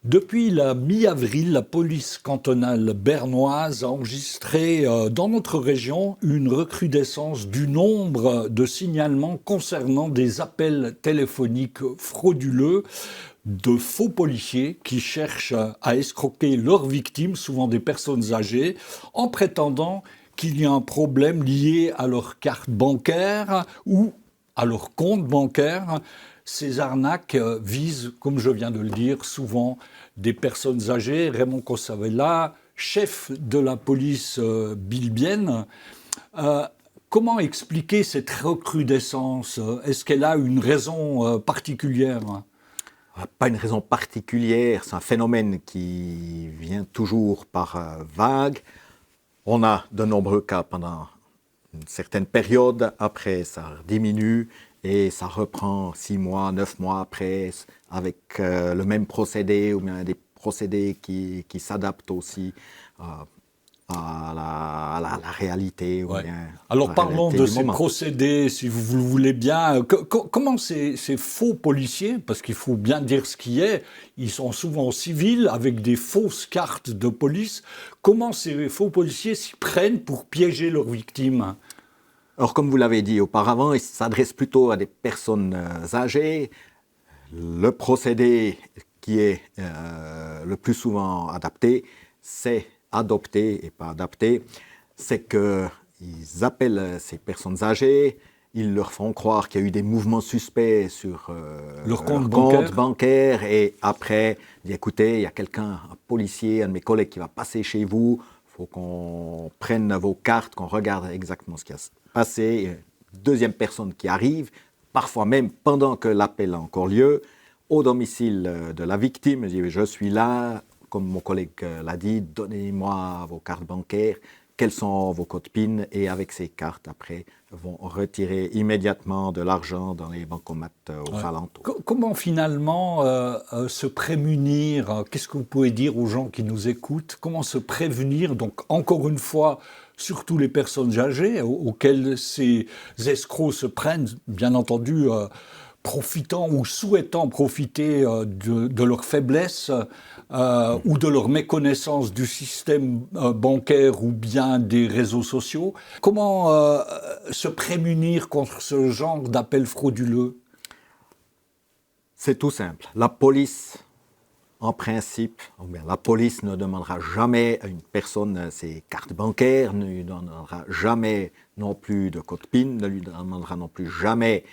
Depuis la mi-avril, la police cantonale bernoise a enregistré dans notre région une recrudescence du nombre de signalements concernant des appels téléphoniques frauduleux de faux policiers qui cherchent à escroquer leurs victimes, souvent des personnes âgées, en prétendant qu'il y a un problème lié à leur carte bancaire ou à leur compte bancaire. Ces arnaques visent, comme je viens de le dire, souvent des personnes âgées. Raymond Cossavella, chef de la police bilbienne, euh, comment expliquer cette recrudescence? Est-ce qu'elle a une raison particulière? Pas une raison particulière, c'est un phénomène qui vient toujours par vagues. On a de nombreux cas pendant une certaine période, après ça diminue et ça reprend 6 mois, 9 mois après avec le même procédé ou bien des procédés qui s'adaptent aussi à la réalité ou Ouais. bien à Alors la parlons réalité de du ces moment. procédés, si vous le voulez bien. Comment ces faux policiers, parce qu'il faut bien dire ce qui est, ils sont souvent civils avec des fausses cartes de police, comment ces faux policiers s'y prennent pour piéger leurs victimes? Alors comme vous l'avez dit auparavant, il s'adresse plutôt à des personnes âgées. Le procédé qui est le plus souvent adapté, c'est adopté et pas adapté, c'est qu'ils appellent ces personnes âgées, ils leur font croire qu'il y a eu des mouvements suspects sur Leur compte leur compte bancaire? bancaire et après, ils disent écoutez, il y a quelqu'un, un policier, un de mes collègues qui va passer chez vous, il faut qu'on prenne vos cartes, qu'on regarde exactement ce qui a passé. Deuxième personne qui arrive, parfois même pendant que l'appel a encore lieu, au domicile de la victime, dit je suis là, comme mon collègue l'a dit, donnez-moi vos cartes bancaires, quels sont vos codes PIN, et avec ces cartes, après, vont retirer immédiatement de l'argent dans les bancomates aux Ouais. alentours. Comment finalement se prémunir? Qu'est-ce que vous pouvez dire aux gens qui nous écoutent? Comment se prévenir? Donc encore une fois, surtout les personnes âgées auxquelles ces escrocs se prennent, bien entendu, profitant ou souhaitant profiter de leur faiblesse ou de leur méconnaissance du système bancaire ou bien des réseaux sociaux. Comment se prémunir contre ce genre d'appels frauduleux? C'est tout simple. La police, en principe, ou bien la police ne demandera jamais à une personne ses cartes bancaires, ne lui donnera jamais non plus de code PIN, ne lui demandera non plus jamais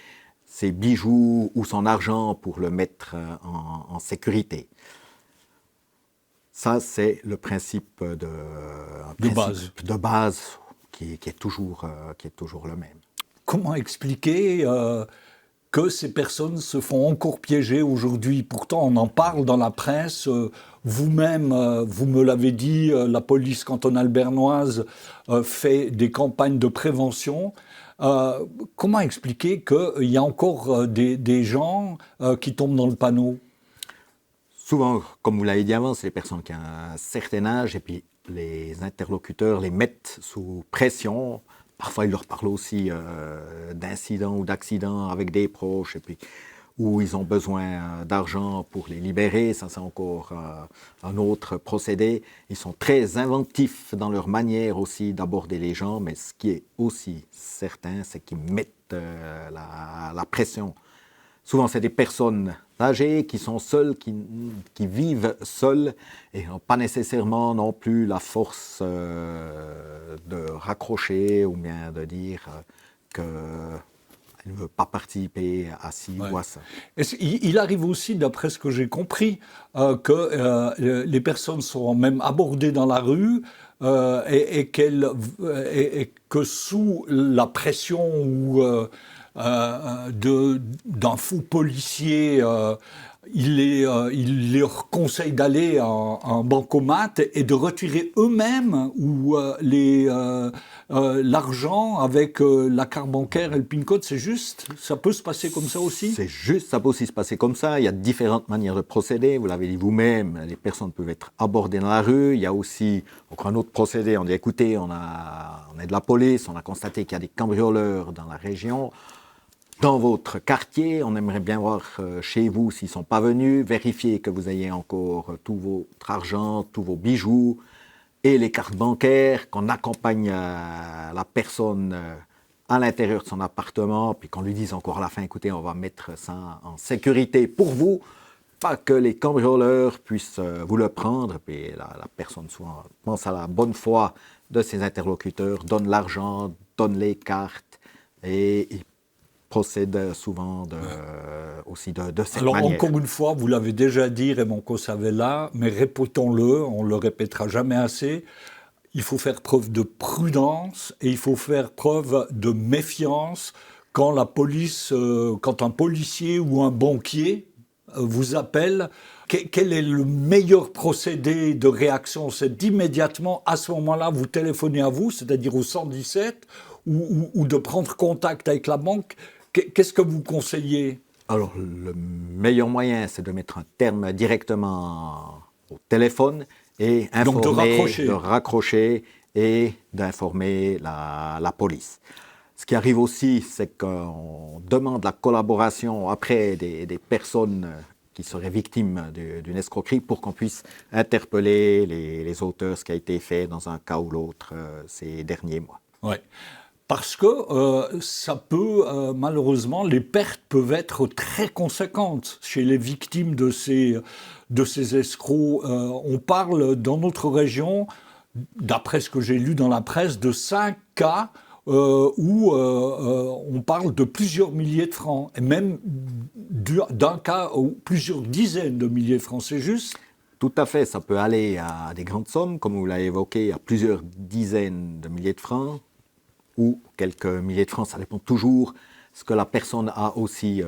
ses bijoux ou son argent pour le mettre en sécurité. Ça, c'est le principe un De base. principe de base qui est toujours le même. Comment expliquer que ces personnes se font encore piéger aujourd'hui? Pourtant, on en parle dans la presse. Vous-même, vous me l'avez dit, la police cantonale bernoise fait des campagnes de prévention. Comment expliquer qu'il y a encore des gens qui tombent dans le panneau? Souvent, comme vous l'avez dit avant, c'est les personnes qui ont un certain âge et puis les interlocuteurs les mettent sous pression. Parfois, ils leur parlent aussi d'incidents ou d'accidents avec des proches et puis où ils ont besoin d'argent pour les libérer. Ça, c'est encore un autre procédé. Ils sont très inventifs dans leur manière aussi d'aborder les gens, mais ce qui est aussi certain, c'est qu'ils mettent la pression. Souvent, c'est des personnes âgées qui sont seules, qui vivent seules et n'ont pas nécessairement non plus la force de raccrocher ou bien de dire qu'elle ne veut pas participer à ci Ouais. ou à ça. Il arrive aussi, d'après ce que j'ai compris, que les personnes sont même abordées dans la rue et que sous la pression ou d'un faux policier, il leur conseille d'aller à un bancomat et de retirer eux-mêmes ou l'argent avec la carte bancaire et le PIN code. C'est juste? Ça peut se passer comme ça aussi? C'est juste, ça peut aussi se passer comme ça. Il y a différentes manières de procéder. Vous l'avez dit vous-même, les personnes peuvent être abordées dans la rue. Il y a aussi encore un autre procédé. On dit écoutez, on est de la police, on a constaté qu'il y a des cambrioleurs dans la région. dans votre quartier. On aimerait bien voir chez vous s'ils ne sont pas venus, vérifier que vous ayez encore tout votre argent, tous vos bijoux et les cartes bancaires, qu'on accompagne la personne à l'intérieur de son appartement, puis qu'on lui dise encore à la fin, écoutez, on va mettre ça en sécurité pour vous, pas que les cambrioleurs puissent vous le prendre. Puis la personne souvent pense à la bonne foi de ses interlocuteurs, donne l'argent, donne les cartes, et il procède souvent aussi de cette Alors, manière. encore une fois, vous l'avez déjà dit, Raymond Cossavella, mais répétons-le, on ne le répétera jamais assez. Il faut faire preuve de prudence et il faut faire preuve de méfiance quand la police, quand un policier ou un banquier vous appelle. Quel est le meilleur procédé de réaction? C'est d'immédiatement, à ce moment-là, vous téléphonez à vous, c'est-à-dire au 117, ou de prendre contact avec la banque. Qu'est-ce que vous conseillez? Alors, le meilleur moyen, c'est de mettre un terme directement au téléphone et informer, Donc de raccrocher et d'informer la police. Ce qui arrive aussi, c'est qu'on demande la collaboration après des personnes qui seraient victimes d'une escroquerie pour qu'on puisse interpeller les auteurs, ce qui a été fait dans un cas ou l'autre ces derniers mois. Ouais. Parce que ça peut, malheureusement, les pertes peuvent être très conséquentes chez les victimes de ces escrocs. On parle dans notre région, d'après ce que j'ai lu dans la presse, de 5 cas où on parle de plusieurs milliers de francs, et même d'un cas où plusieurs dizaines de milliers de francs, c'est juste? Tout à fait, ça peut aller à des grandes sommes, comme vous l'avez évoqué, à plusieurs dizaines de milliers de francs, ou quelques milliers de francs, ça dépend toujours ce que la personne a aussi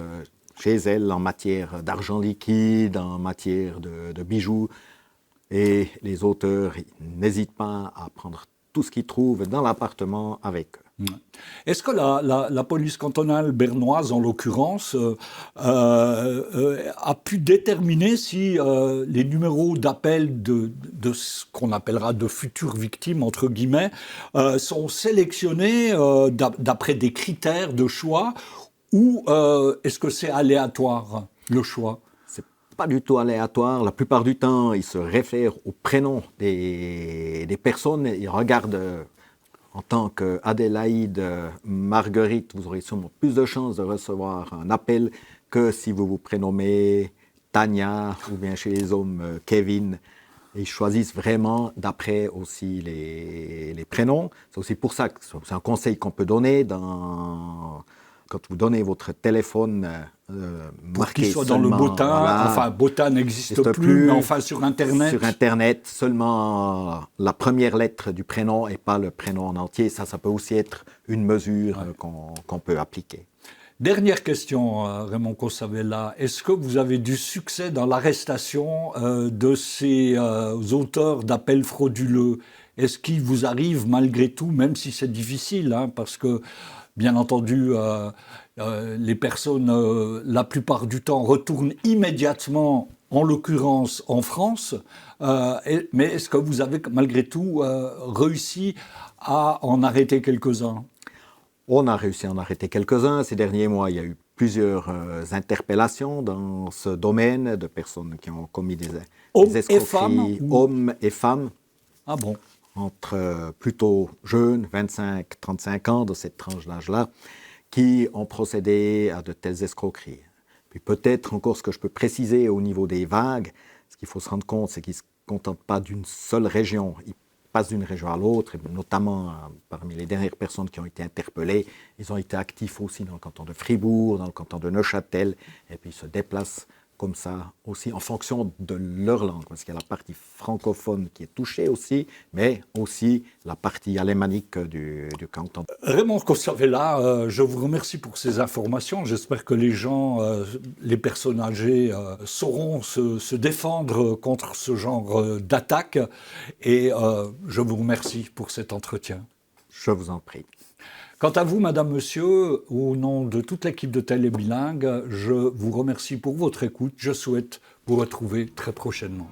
chez elle en matière d'argent liquide, en matière de bijoux. Et les auteurs n'hésitent pas à prendre tout ce qu'ils trouvent dans l'appartement avec eux. Est-ce que la police cantonale bernoise, en l'occurrence, a pu déterminer si les numéros d'appel de ce qu'on appellera de futures victimes, entre guillemets, sont sélectionnés d'après des critères de choix, ou est-ce que c'est aléatoire, le choix? C'est pas du tout aléatoire. La plupart du temps, ils se réfèrent au prénom des personnes. Ils regardent en tant qu'Adélaïde Marguerite, vous aurez sûrement plus de chances de recevoir un appel que si vous vous prénommez Tania ou bien chez les hommes Kevin. Et ils choisissent vraiment d'après aussi les prénoms. C'est aussi pour ça que c'est un conseil qu'on peut donner quand vous donnez votre téléphone pour qu'il soit dans le botin, voilà, enfin botin n'existe plus, mais enfin sur Internet. Sur Internet, seulement la première lettre du prénom et pas le prénom en entier. Ça peut aussi être une mesure qu'on peut appliquer. Dernière question, Raymond Cossavella. Est-ce que vous avez du succès dans l'arrestation de ces auteurs d'appels frauduleux? Est-ce qu'il vous arrive malgré tout, même si c'est difficile, parce que bien entendu, les personnes, la plupart du temps, retournent immédiatement, en l'occurrence en France. Mais est-ce que vous avez malgré tout réussi à en arrêter quelques-uns? On a réussi à en arrêter quelques-uns. Ces derniers mois, il y a eu plusieurs interpellations dans ce domaine de personnes qui ont commis des escroqueries, hommes et femmes. Ah bon? Entre plutôt jeunes, 25-35 ans, de cette tranche d'âge-là, qui ont procédé à de telles escroqueries. Puis peut-être encore ce que je peux préciser au niveau des vagues, ce qu'il faut se rendre compte, c'est qu'ils ne se contentent pas d'une seule région. Ils passent d'une région à l'autre, et notamment parmi les dernières personnes qui ont été interpellées, ils ont été actifs aussi dans le canton de Fribourg, dans le canton de Neuchâtel, et puis ils se déplacent comme ça aussi en fonction de leur langue, parce qu'il y a la partie francophone qui est touchée aussi, mais aussi la partie alémanique du canton. Raymond Cossavella, je vous remercie pour ces informations. J'espère que les gens, les personnes âgées, sauront se défendre contre ce genre d'attaque. Et je vous remercie pour cet entretien. Je vous en prie. Quant à vous, madame, monsieur, au nom de toute l'équipe de Télé Bilingue, je vous remercie pour votre écoute. Je souhaite vous retrouver très prochainement.